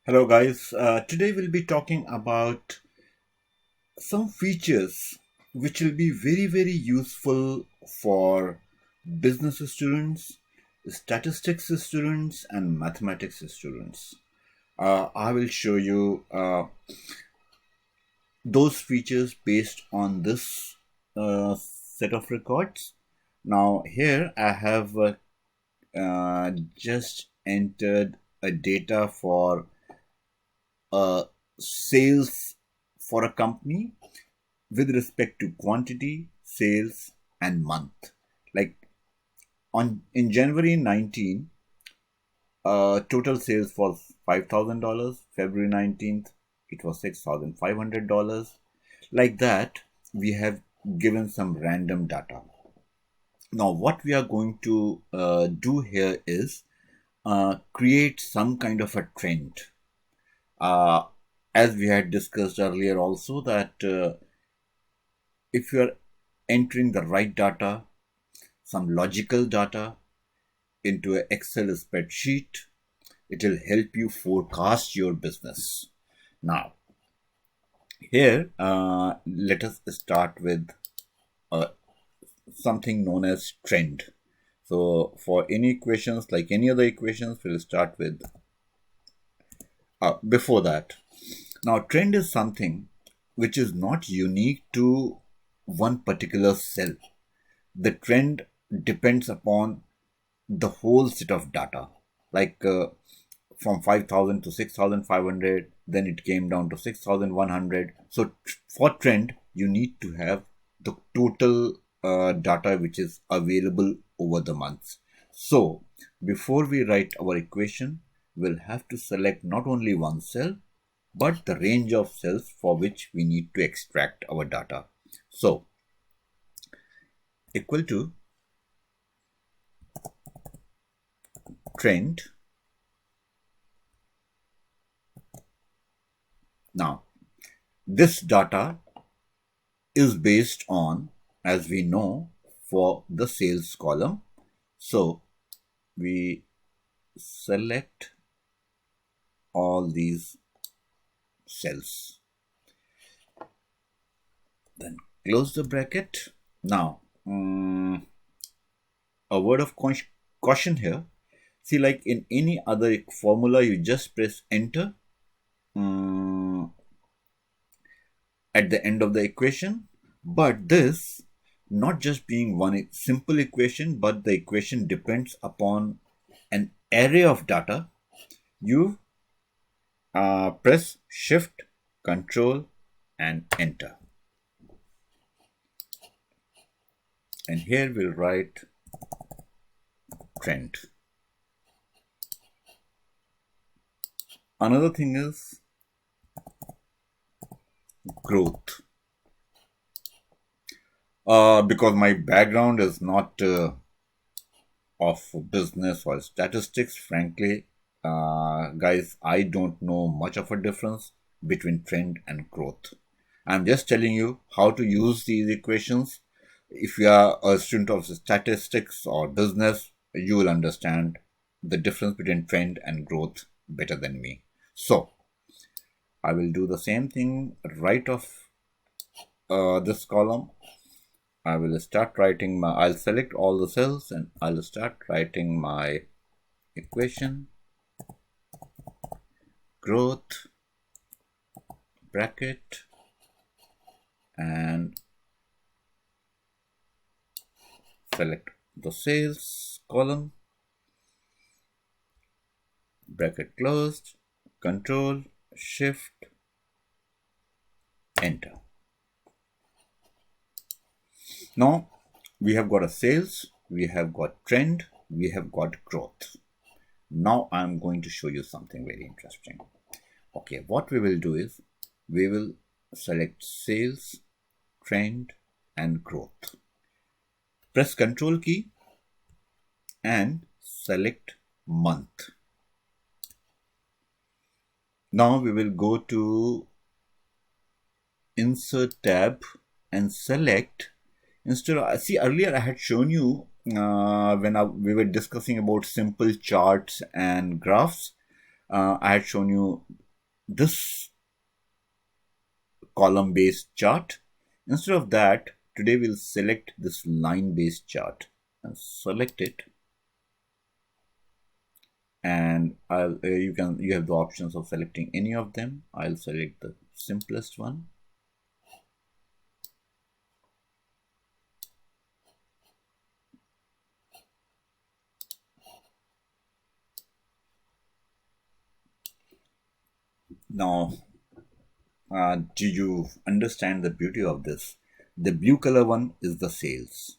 Hello guys, today we'll be talking about some features which will be very useful for business students, statistics students and mathematics students. I will show you those features based on this set of records. Now here I have just entered a data for sales for a company with respect to quantity, sales, and month. Like on in January 19, total sales was $5,000. February 19th, it was $6,500. Like that, we have given some random data. Now, what we are going to do here is create some kind of a trend. Uh, as we had discussed earlier also that if you are entering the right data, some logical data into an Excel spreadsheet, it will help you forecast your business. Now, here, let us start with uh, something known as trend. So, for any equations, like any other equations, we'll start with before that. Now, trend is something which is not unique to one particular cell. The trend depends upon the whole set of data. Like from 5,000 to 6,500, then it came down to 6,100. So for trend, you need to have the total data which is available over the months. So before we write our equation, we'll have to select not only one cell, but the range of cells for which we need to extract our data. So equal to trend. Now, this data is based on, as we know, for the sales column. So we select all these cells. Then close the bracket. Now, a word of caution here. See, like in any other formula, you just press enter at the end of the equation. But this, not just being one simple equation, but the equation depends upon an array of data. You press shift, control, and enter. And here we'll write trend. Another thing is growth. Because my background is not of business or statistics, frankly, guys, I don't know much of a difference between trend and growth. I'm just telling you how to use these equations. If you are a student of statistics or business, you will understand the difference between trend and growth better than me. So, I will do the same thing right off this column. I will start writing I'll select all the cells and I'll start writing my equation. Growth, bracket, and select the sales column, bracket closed, control, shift, enter. Now we have got a sales, we have got trend, we have got growth. Now I'm going to show you something very interesting. Okay, what we will do is we will select sales, trend, and growth. Press Ctrl key and select month. Now we will go to Insert tab and select. Instead of, see, earlier I had shown you when we were discussing about simple charts and graphs. I had shown you this column based chart. Instead of that, today we'll select this line based chart and select it. And you have the options of selecting any of them. I'll select the simplest one. Now, do you understand the beauty of this? The blue color one is the sales.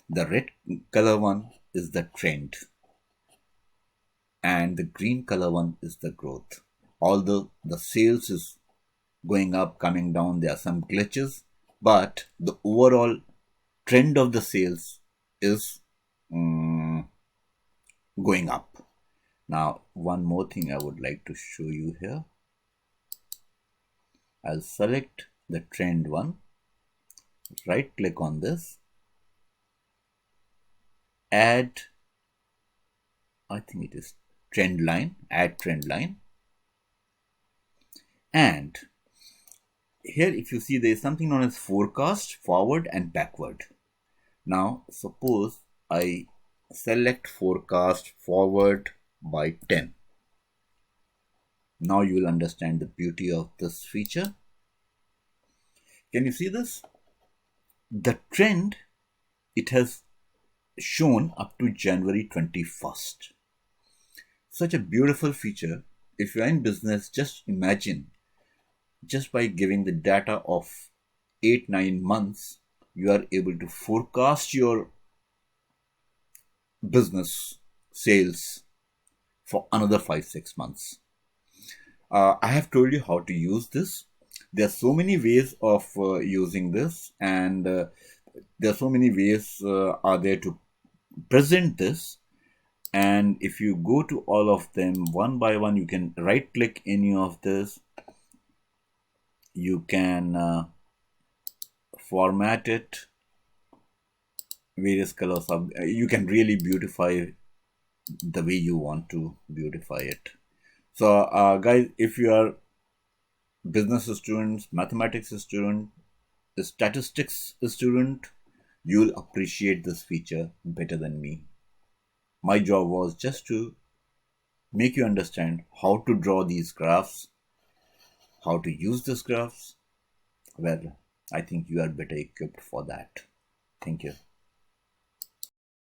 The red color one is the trend. And the green color one is the growth. Although the sales is going up, coming down, there are some glitches, but the overall trend of the sales is going up. Now, one more thing I would like to show you here. I'll select the trend one, right click on this, add, I think it is trend line, add trend line. And here, if you see, there is something known as forecast, forward and backward. Now, suppose I select forecast forward by 10. Now you will understand the beauty of this feature. Can you see this? The trend, it has shown up to January 21st. Such a beautiful feature. If you are in business, just imagine, just by giving the data of 8-9 months, you are able to forecast your business sales for another 5-6 months. I have told you how to use this. There are so many ways of using this, and there are so many ways are there to present this. And if you go to all of them one by one, you can right click any of this. You can format it, various colors of, you can really beautify the way you want to beautify it. So guys, if you are business students, mathematics student, statistics student, you'll appreciate this feature better than me. My job was just to make you understand how to draw these graphs, how to use these graphs. Well, I think you are better equipped for that. Thank you.